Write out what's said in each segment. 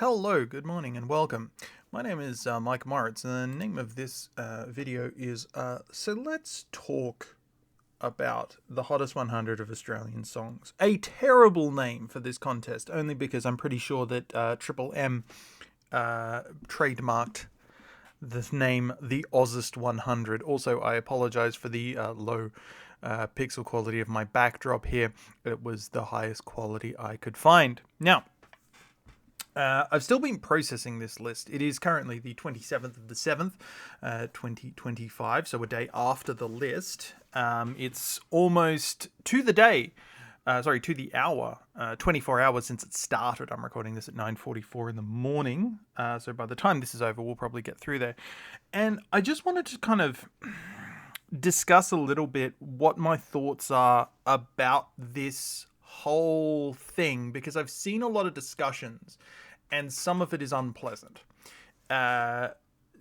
Hello, good morning, and welcome. My name is Mike Moritz, and the name of this video is So Let's Talk About the Hottest 100 of Australian Songs. A terrible name for this contest, only because I'm pretty sure that Triple M trademarked this name, the Ozest 100. Also, I apologize for the low pixel quality of my backdrop here. It was the highest quality I could find. Now, I've still been processing this list. It is currently the 27th of the 7th, 2025, so a day after the list. It's almost to the day, to the hour, 24 hours since it started. I'm recording this at 9:44 in the morning, so by the time this is over, we'll probably get through there. And I just wanted to kind of discuss a little bit what my thoughts are about this whole thing, because I've seen a lot of discussions and some of it is unpleasant,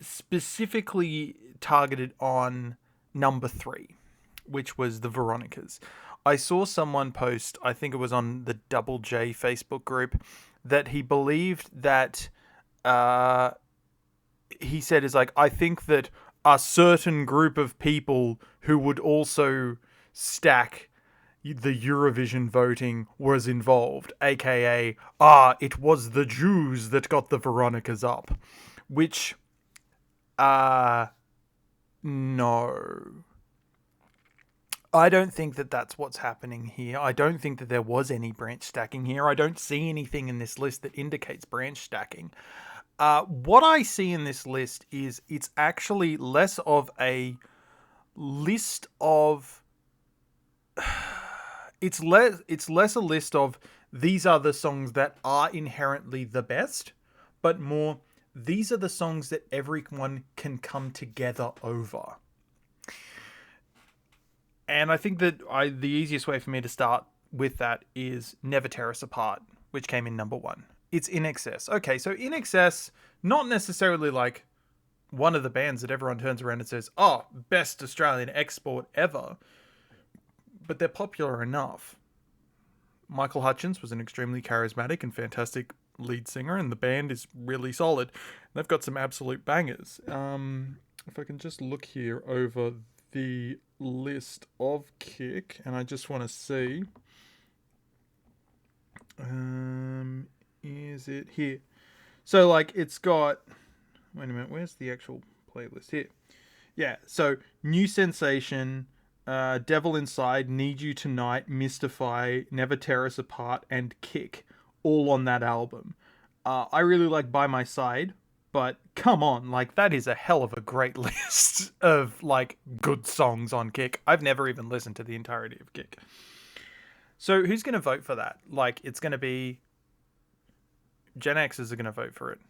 specifically targeted on number 3, which was the Veronicas. I saw someone post, I think it was on the Double J Facebook group, that he believed that he said is like, I think that a certain group of people who would also stack the Eurovision voting was involved, aka, it was the Jews that got the Veronicas up. Which, no. I don't think that that's what's happening here. I don't think that there was any branch stacking here. I don't see anything in this list that indicates branch stacking. What I see in this list is it's actually less of a list of... It's less a list of these are the songs that are inherently the best, but more these are the songs that everyone can come together over. And I think that the easiest way for me to start with that is Never Tear Us Apart, which came in number 1. It's In Excess. Okay, so In Excess, not necessarily like one of the bands that everyone turns around and says, best Australian export ever, but they're popular enough. Michael Hutchence was an extremely charismatic and fantastic lead singer, and the band is really solid. They've got some absolute bangers. If I can just look here over the list of Kick, and I just want to see, is it here? So like it's got, wait a minute, where's the actual playlist here? Yeah, so New Sensation, Devil Inside, Need You Tonight, Mystify, Never Tear Us Apart, and Kick, all on that album. I really like By My Side, but come on, like that is a hell of a great list of like good songs on Kick. I've never even listened to the entirety of Kick. So who's going to vote for that? Like, it's going to be Gen Xers are going to vote for it.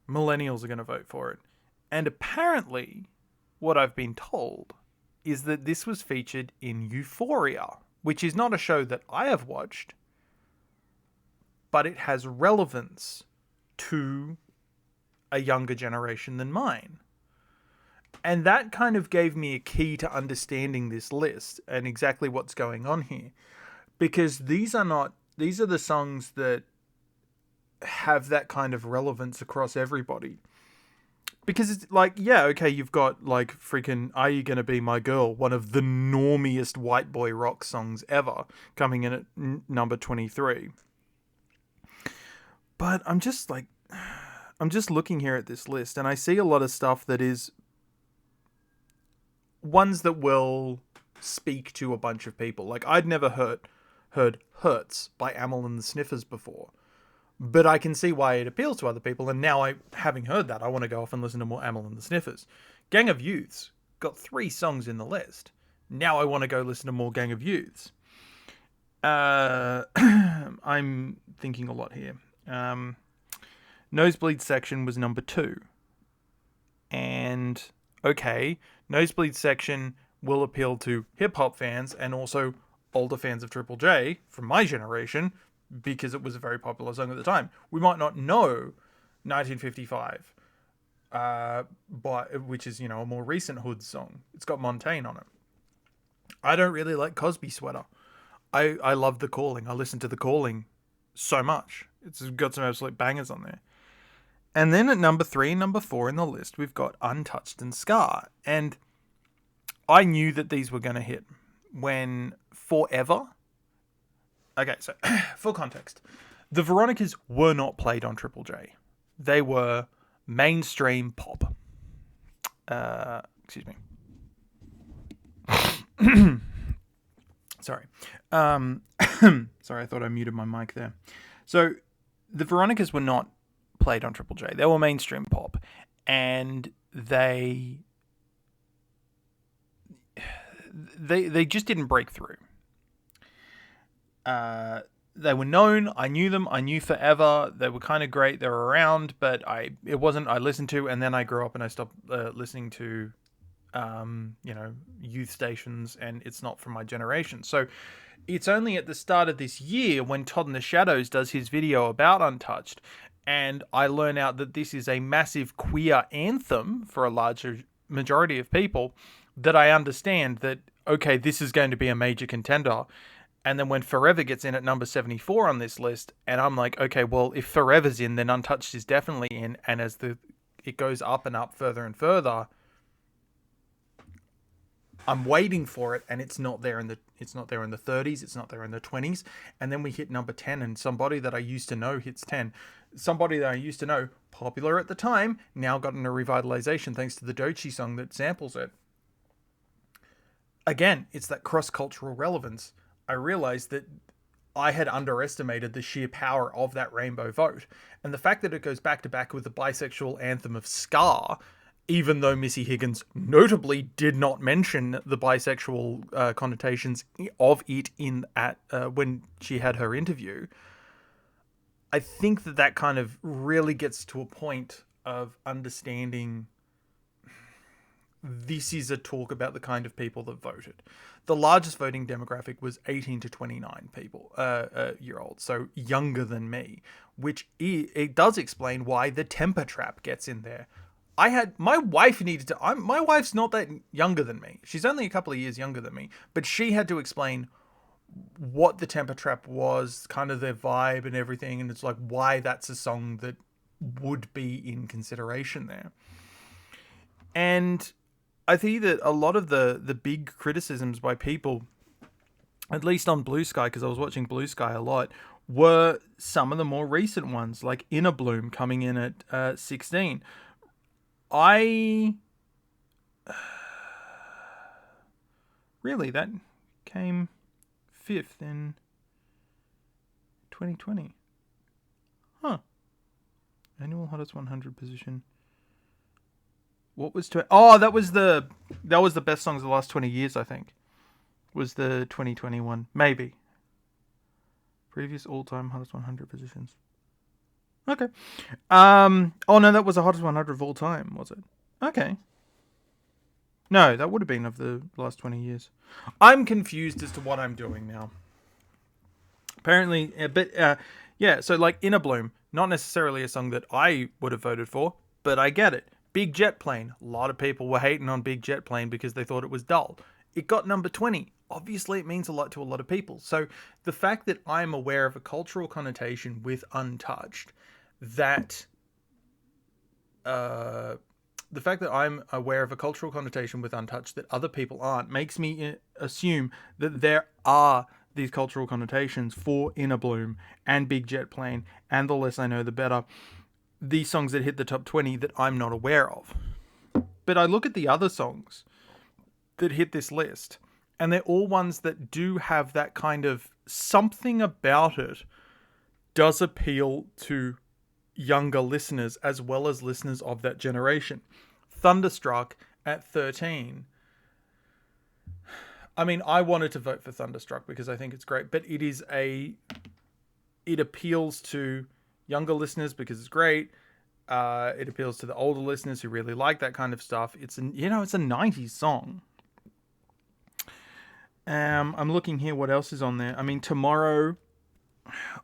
Millennials are going to vote for it. And apparently, what I've been told is that this was featured in Euphoria, which is not a show that I have watched, but it has relevance to a younger generation than mine. And that kind of gave me a key to understanding this list and exactly what's going on here. Because these are the songs that have that kind of relevance across everybody. Because it's like, yeah, okay, you've got like freaking Are You Gonna Be My Girl, one of the normiest white boy rock songs ever, coming in at number 23. But I'm just looking here at this list, and I see a lot of stuff that is ones that will speak to a bunch of people. Like, I'd never heard Hurts by Amyl and the Sniffers before. But I can see why it appeals to other people, and now having heard that, I want to go off and listen to more Amyl and the Sniffers. Gang of Youths got 3 songs in the list. Now I want to go listen to more Gang of Youths. I'm thinking a lot here. Nosebleed Section was number 2. And, okay, Nosebleed Section will appeal to hip-hop fans and also older fans of Triple J from my generation, because it was a very popular song at the time. We might not know 1955, which is, a more recent Hood song. It's got Montaigne on it. I don't really like Cosby Sweater. I love The Calling. I listen to The Calling so much. It's got some absolute bangers on there. And then at number 3 and number 4 in the list, we've got Untouched and Scar. And I knew that these were going to hit when Forever... Okay, so full context. The Veronicas were not played on Triple J. They were mainstream pop. Excuse me. Sorry. Sorry, I thought I muted my mic there. So, the Veronicas were not played on Triple J. They were mainstream pop. And they just didn't break through. They were known. I knew them. I knew Forever. They were kind of great. They were around, but it wasn't I listened to, and then I grew up and I stopped listening to, youth stations, and it's not from my generation. So it's only at the start of this year when Todd in the Shadows does his video about Untouched, and I learn out that this is a massive queer anthem for a larger majority of people, that I understand that, okay, this is going to be a major contender. And then when Forever gets in at number 74 on this list, and I'm like, okay, well, if Forever's in, then Untouched is definitely in. And as it goes up and up further and further, I'm waiting for it, and it's not there in the 30s, it's not there in the 20s, and then we hit number 10, and somebody that I used to know hits 10. Somebody that I used to know, popular at the time, now gotten a revitalization thanks to the Doechii song that samples it. Again, it's that cross-cultural relevance. I realized that I had underestimated the sheer power of that rainbow vote. And the fact that it goes back to back with the bisexual anthem of Scar, even though Missy Higgins notably did not mention the bisexual connotations of it when she had her interview, I think that kind of really gets to a point of understanding this is a talk about the kind of people that voted. The largest voting demographic was 18 to 29 people, year old, so younger than me, which it does explain why the temper trap gets in there. My wife's not that younger than me. She's only a couple of years younger than me, but she had to explain what the temper trap was, kind of their vibe and everything, and it's like why that's a song that would be in consideration there. And I think that a lot of the big criticisms by people, at least on Blue Sky, because I was watching Blue Sky a lot, were some of the more recent ones, like Inner Bloom coming in at 16. Really, that came 5th in 2020. Huh. Annual Hottest 100 position. What was that was the best songs of the last 20 years, I think. Was the 2021. Maybe. Previous all-time hottest 100 positions. Okay. Oh no, that was the hottest 100 of all time, was it? Okay. No, that would have been of the last 20 years. I'm confused as to what I'm doing now. Apparently, so like Inner Bloom, not necessarily a song that I would have voted for, but I get it. Big Jet Plane. A lot of people were hating on Big Jet Plane because they thought it was dull. It got number 20. Obviously, it means a lot to a lot of people. So the fact that I'm aware of a cultural connotation with Untouched, that other people aren't, makes me assume that there are these cultural connotations for Inner Bloom and Big Jet Plane, and the less I know, the better. These songs that hit the top 20 that I'm not aware of. But I look at the other songs that hit this list, and they're all ones that do have that kind of something about it does appeal to younger listeners as well as listeners of that generation. Thunderstruck at 13. I mean, I wanted to vote for Thunderstruck because I think it's great, but it appeals to younger listeners because it's great. It appeals to the older listeners who really like that kind of stuff. It's a 90s song. I'm looking here what else is on there. I mean, Tomorrow,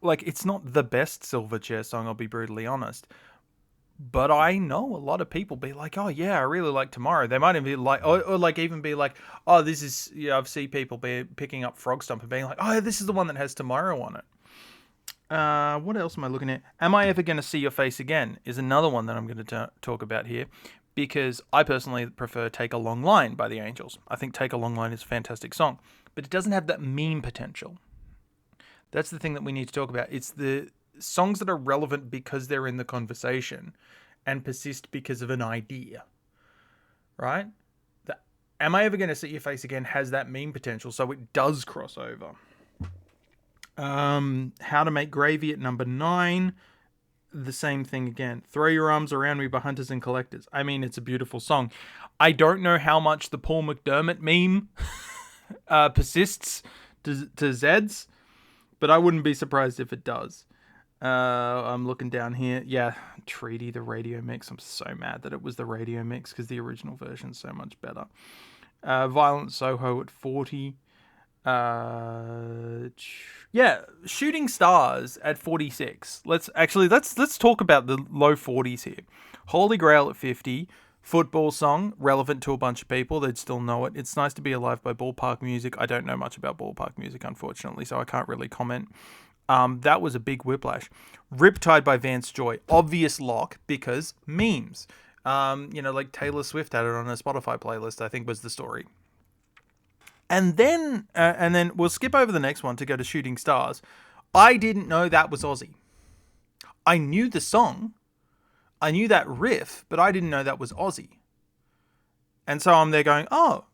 like, it's not the best Silverchair song, I'll be brutally honest. But I know a lot of people be like, oh yeah, I really like Tomorrow. They might even be like, or like even be like, oh, this is, I've seen people be picking up Frog Stomp and being like, oh, this is the one that has Tomorrow on it. What else am I looking at? Am I Ever Gonna See Your Face Again is another one that I'm going to talk about here, because I personally prefer Take a Long Line by the Angels. I think Take a Long Line is a fantastic song, but it doesn't have that meme potential. That's the thing that we need to talk about. It's the songs that are relevant because they're in the conversation and persist because of an idea, right? The Am I Ever Gonna See Your Face Again has that meme potential, so it does cross over. How to Make Gravy at number 9. The same thing again. Throw Your Arms Around Me by Hunters and Collectors. I mean, it's a beautiful song. I don't know how much the Paul McDermott meme persists to Zeds, but I wouldn't be surprised if it does. I'm looking down here. Yeah, Treaty, the radio mix. I'm so mad that it was the radio mix because the original version's so much better. Violent Soho at 40. Shooting Stars at 46. Let's talk about the low 40s here. Holy Grail at 50. Football song, relevant to a bunch of people. They'd still know it. It's Nice to Be Alive by Ballpark Music. I don't know much about Ballpark Music, unfortunately, so I can't really comment. That was a big whiplash. Riptide by Vance Joy. Obvious lock because memes. Like Taylor Swift had it on a Spotify playlist, I think was the story. And then we'll skip over the next one to go to Shooting Stars. I didn't know that was Aussie. I knew the song. I knew that riff, but I didn't know that was Aussie. And so I'm there going, oh,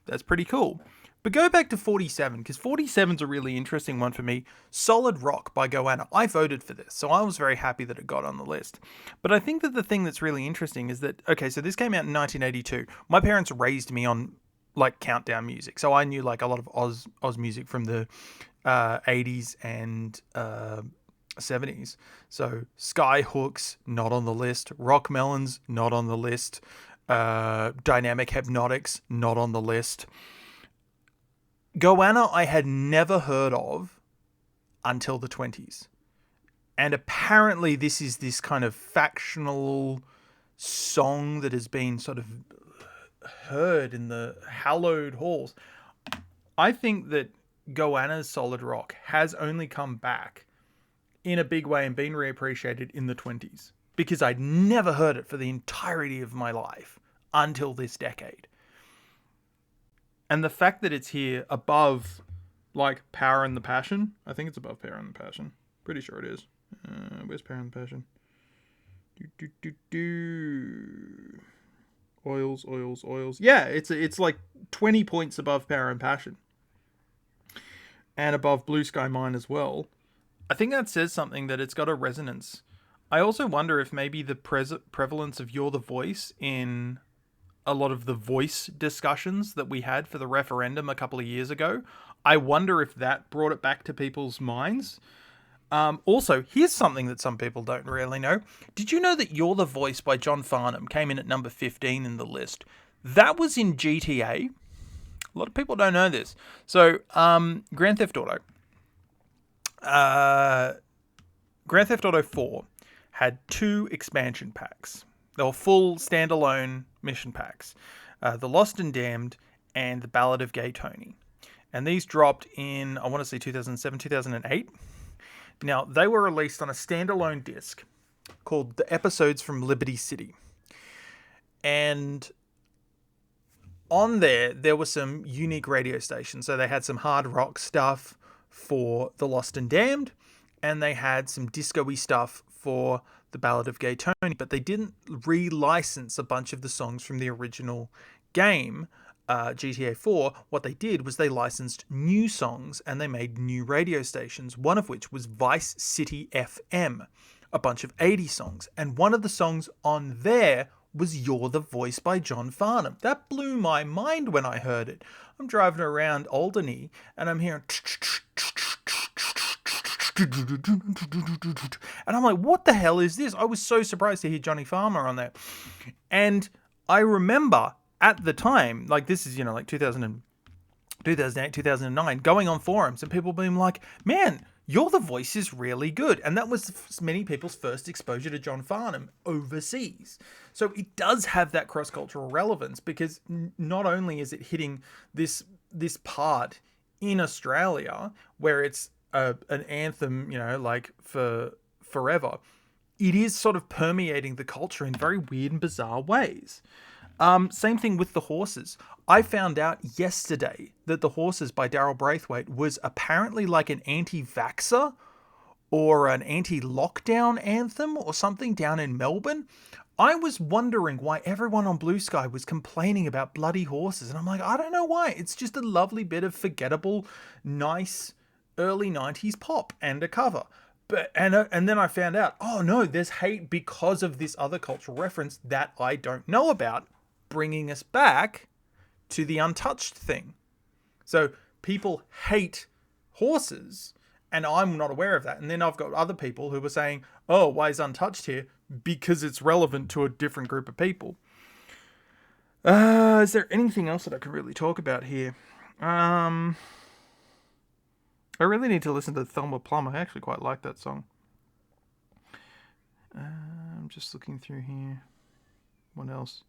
that's pretty cool. But go back to 47, because 47's a really interesting one for me. Solid Rock by Goanna. I voted for this, so I was very happy that it got on the list. But I think that the thing that's really interesting is that, okay, so this came out in 1982. My parents raised me on like countdown music, so I knew like a lot of Oz music from the 80s and 70s. So Skyhooks, not on the list. Rock Melons, not on the list. Dynamic Hypnotics, not on the list. Goanna I had never heard of until the 20s. And apparently this is this kind of factional song that has been sort of heard in the hallowed halls. I think that Goanna's Solid Rock has only come back in a big way and been reappreciated in the 20s, because I'd never heard it for the entirety of my life until this decade. And the fact that it's here above like Power and the Passion, I think it's above Power and the Passion. Pretty sure it is. Where's Power and the Passion? Oils. Yeah, it's like 20 points above Power and Passion. And above Blue Sky Mine as well. I think that says something, that it's got a resonance. I also wonder if maybe the prevalence of You're the Voice in a lot of the voice discussions that we had for the referendum a couple of years ago, I wonder if that brought it back to people's minds. Also, here's something that some people don't really know. Did you know that You're the Voice by John Farnham came in at number 15 in the list? That was in GTA. A lot of people don't know this. So, Grand Theft Auto. Grand Theft Auto 4 had 2 expansion packs. They were full standalone mission packs. The Lost and Damned and The Ballad of Gay Tony. And these dropped in, I want to say 2007, 2008. Now, they were released on a standalone disc called The Episodes from Liberty City. And on there were some unique radio stations. So they had some hard rock stuff for The Lost and Damned, and they had some disco-y stuff for The Ballad of Gay Tony, but they didn't re-license a bunch of the songs from the original game, GTA 4. What they did was they licensed new songs and they made new radio stations, one of which was Vice City FM, a bunch of 80 songs. And one of the songs on there was You're the Voice by John Farnham. That blew my mind when I heard it. I'm driving around Alderney and I'm hearing and I'm like, what the hell is this? I was so surprised to hear Johnny Farmer on there. And I remember at the time, like this is, like 2008, 2009, going on forums and people being like, man, You're the Voice is really good. And that was many people's first exposure to John Farnham overseas. So it does have that cross-cultural relevance, because not only is it hitting this part in Australia where it's an anthem, like for forever, it is sort of permeating the culture in very weird and bizarre ways. Same thing with the horses. I found out yesterday that the horses by Daryl Braithwaite was apparently like an anti-vaxxer or an anti-lockdown anthem or something down in Melbourne. I was wondering why everyone on Blue Sky was complaining about bloody horses. And I'm like, I don't know why. It's just a lovely bit of forgettable, nice early 90s pop and a cover. And then I found out, oh no, there's hate because of this other cultural reference that I don't know about, bringing us back to the Untouched thing. So people hate horses, and I'm not aware of that. And then I've got other people who were saying, oh, why is Untouched here? Because it's relevant to a different group of people. Is there anything else that I could really talk about here? I really need to listen to Thelma Plum. I actually quite like that song. I'm just looking through here. What else?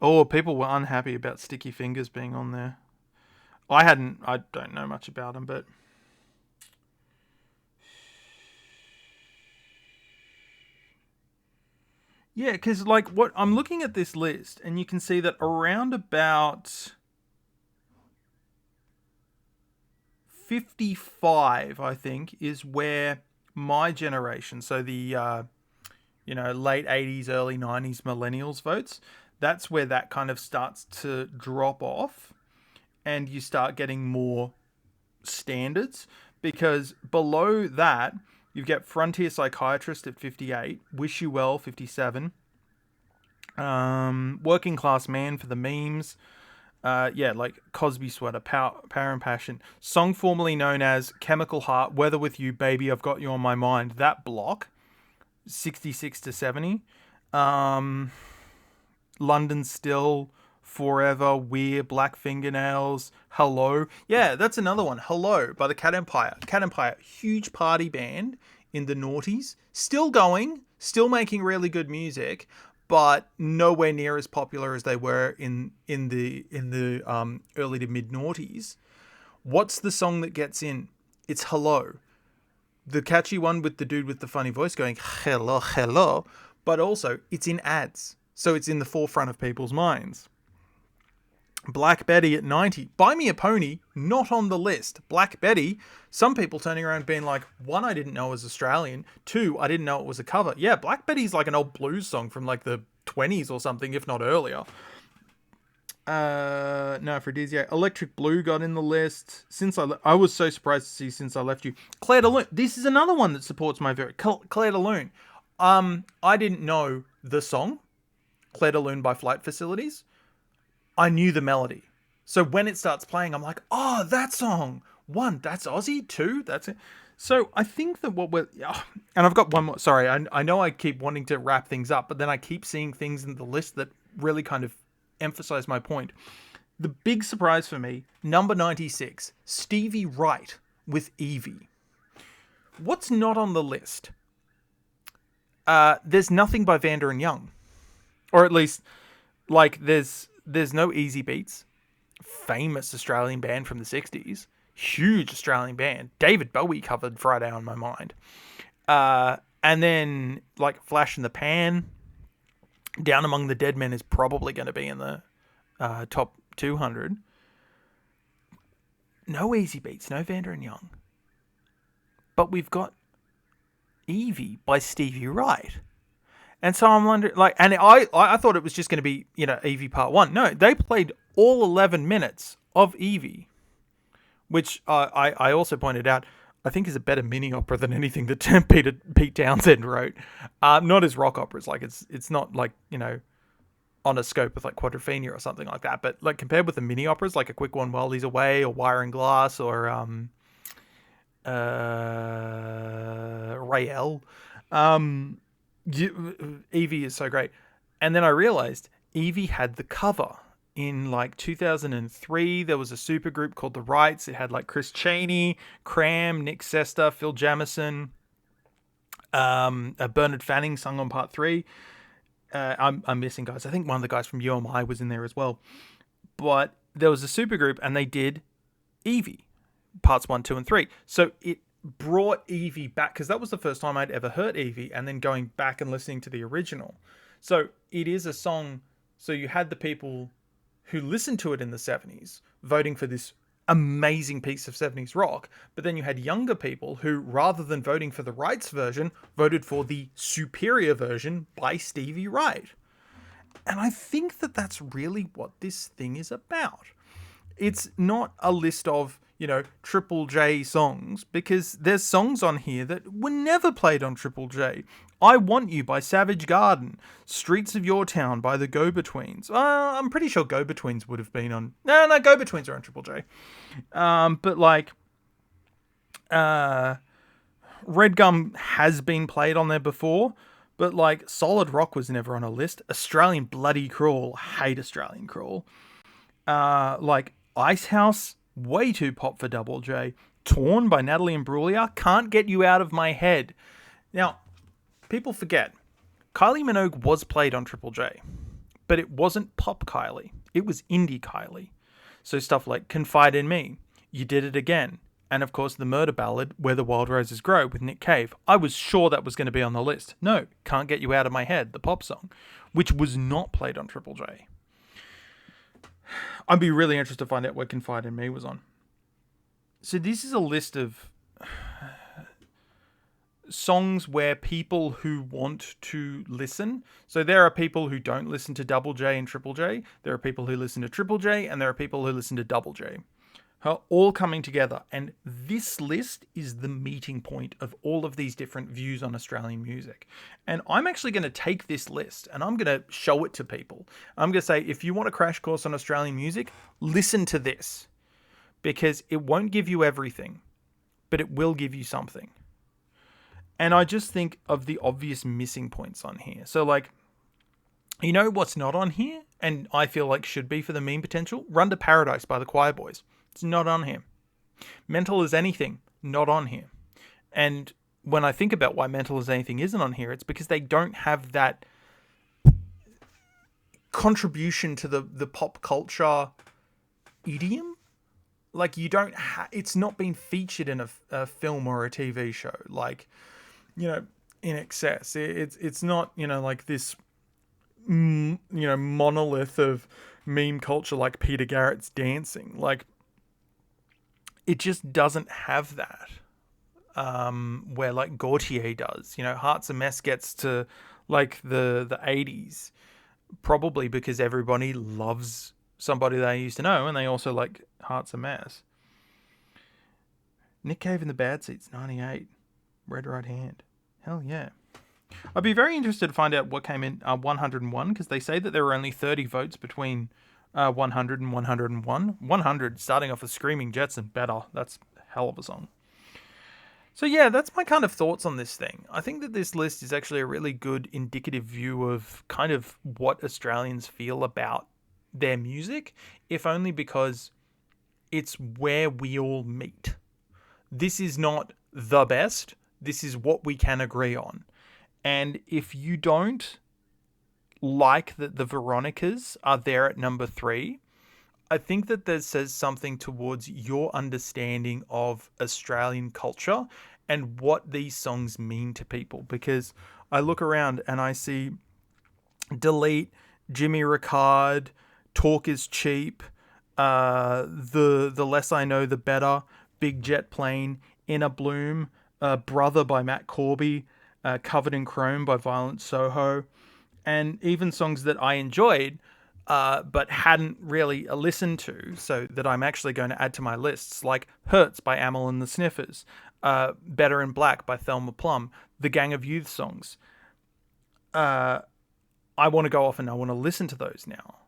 Oh, people were unhappy about Sticky Fingers being on there. I don't know much about them, but... Yeah, because what I'm looking at this list, and you can see that around about 55, I think, is where my generation, so the late 80s, early 90s millennials votes. That's where that kind of starts to drop off, and you start getting more standards, because below that you get Frontier Psychiatrist at 58, Wish You Well 57, Working Class Man for the memes, like Cosby Sweater, Power and Passion, song formerly known as Chemical Heart, Weather With You, Baby, I've Got You on My Mind, that block, 66 to 70, London Still, Forever, Weir, Black Fingernails, Hello. Yeah, that's another one. Hello by the Cat Empire. Cat Empire, huge party band in the noughties. Still going, still making really good music, but nowhere near as popular as they were in the early to mid noughties. What's the song that gets in? It's Hello. The catchy one with the dude with the funny voice going, hello, hello. But also, it's in ads. So it's in the forefront of people's minds. Black Betty at 90. Buy Me a Pony, not on the list. Black Betty, some people turning around being like, one, I didn't know it was Australian. Two, I didn't know it was a cover. Yeah, Black Betty's like an old blues song from like the 20s or something, if not earlier. No, Aphrodisiac. Electric Blue got in the list. I was so surprised to see Since I Left You. Claire de Lune. This is another one that supports my very... Claire de Lune. I didn't know the song, Claire de Lune by Flight Facilities. I knew the melody. So when it starts playing, I'm like, oh, that song. One, that's Aussie. Two, that's it. So I think that and I've got one more. Sorry, I know I keep wanting to wrap things up, but then I keep seeing things in the list that really kind of emphasize my point. The big surprise for me, number 96, Stevie Wright with Evie. What's not on the list? There's nothing by Vanda and Young. Or at least, there's no Easy Beats, famous Australian band from the 60s, huge Australian band. David Bowie covered Friday on My Mind. And then, Flash in the Pan, Down Among the Dead Men is probably going to be in the top 200. No Easy Beats, no Vanda and Young. But we've got Evie by Stevie Wright. And so I'm wondering, and I thought it was just going to be, Evie Part 1. No, they played all 11 minutes of Evie, which I also pointed out, I think is a better mini opera than anything that Pete Townsend wrote. Not as rock operas, it's not on a scope with Quadrophenia or something like that, but compared with the mini operas, like A Quick One While He's Away or Wire and Glass or Rael. Evie is so great. And then I realized Evie had the cover in 2003. There was a supergroup called The Rights. It had Chris Chaney, Cram, Nick Sesta, Phil Jamison, Bernard Fanning sung on part 3. I'm missing guys. I think one of the guys from UMI was in there as well. But there was a supergroup and they did Evie parts 1, 2, and 3. So brought Evie back, because that was the first time I'd ever heard Evie, and then going back and listening to the original. So it is a song. So you had the people who listened to it in the 70s voting for this amazing piece of 70s rock, but then you had younger people who, rather than voting for the Wrights version, voted for the superior version by Stevie Wright. And I think that that's really what this thing is about. It's not a list of, Triple J songs, because there's songs on here that were never played on Triple J. I Want You by Savage Garden, Streets of Your Town by the Go-Betweens. I'm pretty sure Go-Betweens would have been on... No, Go-Betweens are on Triple J. But like... Red Gum has been played on there before, but like Solid Rock was never on a list. Australian Bloody Crawl, hate Australian Crawl. Like Icehouse, way too pop for Double J. Torn by Natalie Imbruglia, Can't Get You Out of My Head. Now, people forget, Kylie Minogue was played on Triple J, but it wasn't pop Kylie. It was indie Kylie. So stuff like Confide in Me, You Did It Again, and of course the murder ballad Where the Wild Roses Grow with Nick Cave. I was sure that was going to be on the list. No, Can't Get You Out of My Head, the pop song, which was not played on Triple J. I'd be really interested to find out where Confide in Me was on. So this is a list of songs where people who want to listen. So there are people who don't listen to Double J and Triple J. There are people who listen to Triple J, and there are people who listen to Double J. Are all coming together, and this list is the meeting point of all of these different views on Australian music. And I'm actually going to take this list and I'm going to show it to people. I'm going to say, if you want a crash course on Australian music, listen to this, because it won't give you everything, but it will give you something. And I just think of the obvious missing points on here. So like, what's not on here, and I feel like should be for the meme potential? Run to Paradise by the Choir Boys. It's not on here. Mental as Anything, not on here. And when I think about why Mental as Anything isn't on here, it's because they don't have that contribution to the pop culture idiom. Like, you don't it's not been featured in a film or a TV show. Like, in excess. It's not, like this, monolith of meme culture like Peter Garrett's Dancing. Like, it just doesn't have that, where like Gautier does. Hearts a Mess gets to like the 80s, probably because everybody loves somebody they used to know, and they also like Hearts a Mess. Nick Cave and the Bad Seeds, 98. Red Right Hand. Hell yeah. I'd be very interested to find out what came in 101, because they say that there were only 30 votes between 100 and 101. 100, starting off with Screaming Jets and Better. That's a hell of a song. So yeah, that's my kind of thoughts on this thing. I think that this list is actually a really good indicative view of kind of what Australians feel about their music, if only because it's where we all meet. This is not the best. This is what we can agree on. And if you don't like that the Veronicas are there at number 3, I think that says something towards your understanding of Australian culture and what these songs mean to people. Because I look around and I see Delete, Jimmy Ricard, Talk is Cheap, the Less I Know the Better, Big Jet Plane, Inner Bloom, Brother by Matt Corby, Covered in Chrome by Violent Soho, and even songs that I enjoyed, but hadn't really listened to, so that I'm actually going to add to my lists, like Hurts by Amyl and the Sniffers, Better in Black by Thelma Plum, the Gang of Youth songs. I want to go off and I want to listen to those now,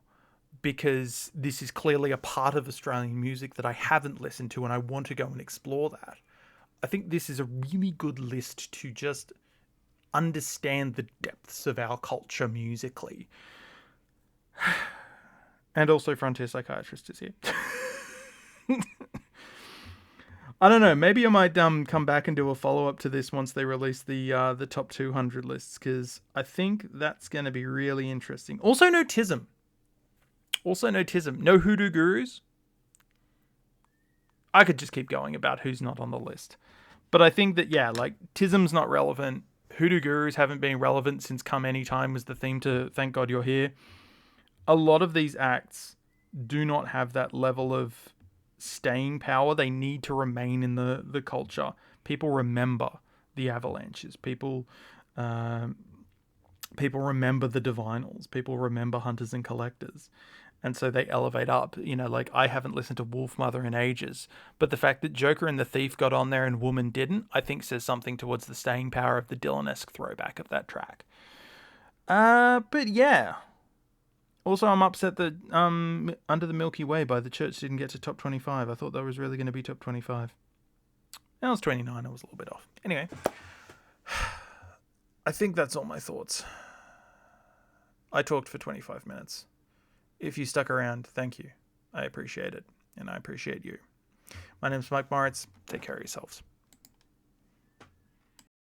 because this is clearly a part of Australian music that I haven't listened to, and I want to go and explore that. I think this is a really good list to just understand the depths of our culture musically. And also Frontier Psychiatrist is here. I don't know, maybe I might come back and do a follow-up to this once they release the top 200 lists, because I think that's going to be really interesting. Also no Tism. No Hoodoo Gurus. I could just keep going about who's not on the list. But I think that, yeah, like, Tism's not relevant. Hoodoo Gurus haven't been relevant since Come Anytime was the theme to Thank God You're Here. A lot of these acts do not have that level of staying power. They need to remain in the culture. People remember the Avalanches. People remember the Divinals. People remember Hunters and Collectors. And so they elevate up. You know, like, I haven't listened to Wolfmother in ages, but the fact that Joker and the Thief got on there and Woman didn't, I think says something towards the staying power of the Dylan-esque throwback of that track. But yeah. Also, I'm upset that Under the Milky Way by The Church didn't get to top 25. I thought that was really going to be top 25. That was 29. I was a little bit off. Anyway, I think that's all my thoughts. I talked for 25 minutes. If you stuck around, thank you. I appreciate it, and I appreciate you. My name's Mike Moritz. Take care of yourselves.